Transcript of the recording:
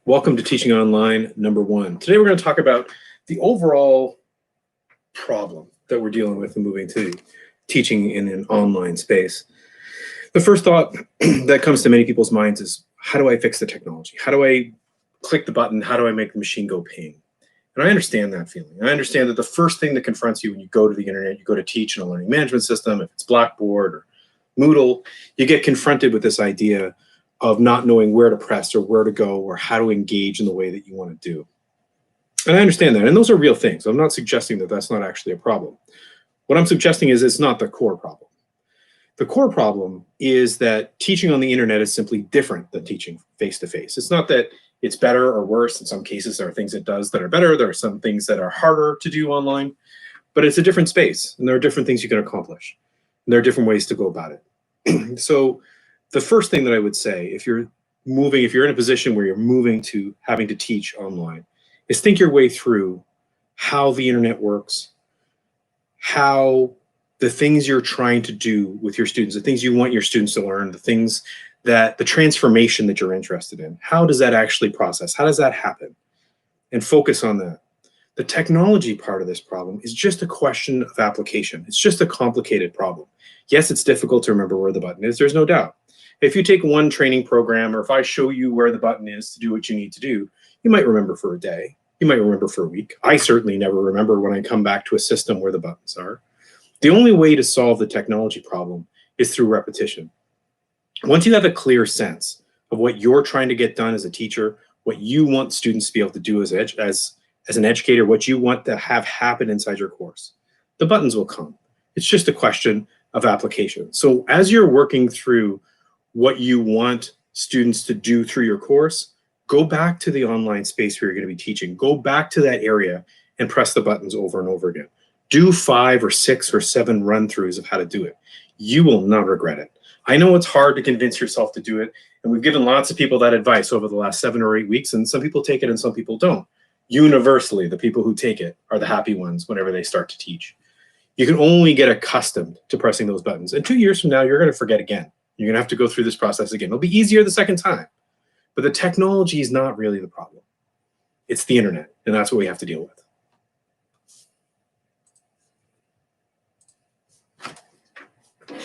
Welcome to Teaching Online #1. Today we're going to talk about the overall problem that we're dealing with in moving to teaching in an online space. The first thought that comes to many people's minds is, how do I fix the technology? How do I click the button? How do I make the machine go ping? And I understand that feeling. I understand that the first thing that confronts you when you go to the internet, you go to teach in a learning management system, if it's Blackboard or Moodle, you get confronted with this idea of not knowing where to press or where to go or how to engage in the way that you want to do. And I understand that. And those are real things. I'm not suggesting that that's not actually a problem. What I'm suggesting is it's not the core problem. The core problem is that teaching on the internet is simply different than teaching face-to-face. It's not that it's better or worse. In some cases, there are things it does that are better. There are some things that are harder to do online, but it's a different space and there are different things you can accomplish. And there are different ways to go about it. So the first thing that I would say, if you're in a position where you're moving to having to teach online, is think your way through how the internet works, how the things you're trying to do with your students, the things you want your students to learn, the transformation that you're interested in, how does that actually process? How does that happen? And focus on that. The technology part of this problem is just a question of application. It's just a complicated problem. Yes, it's difficult to remember where the button is, there's no doubt. If you take one training program, or if I show you where the button is to do what you need to do, you might remember for a day. You might remember for a week. I certainly never remember when I come back to a system where the buttons are. The only way to solve the technology problem is through repetition. Once you have a clear sense of what you're trying to get done as a teacher, what you want students to be able to do as an educator, what you want to have happen inside your course, the buttons will come. It's just a question of application. So as you're working through what you want students to do through your course, go back to the online space where you're going to be teaching. Go back to that area and press the buttons over and over again. Do 5 or 6 or 7 run-throughs of how to do it. You will not regret it. I know it's hard to convince yourself to do it, and we've given lots of people that advice over the last 7 or 8 weeks, and some people take it and some people don't. Universally, the people who take it are the happy ones whenever they start to teach. You can only get accustomed to pressing those buttons, and 2 years from now, you're going to forget again. You're going to have to go through this process again. It'll be easier the second time, but the technology is not really the problem. It's the internet, and that's what we have to deal with.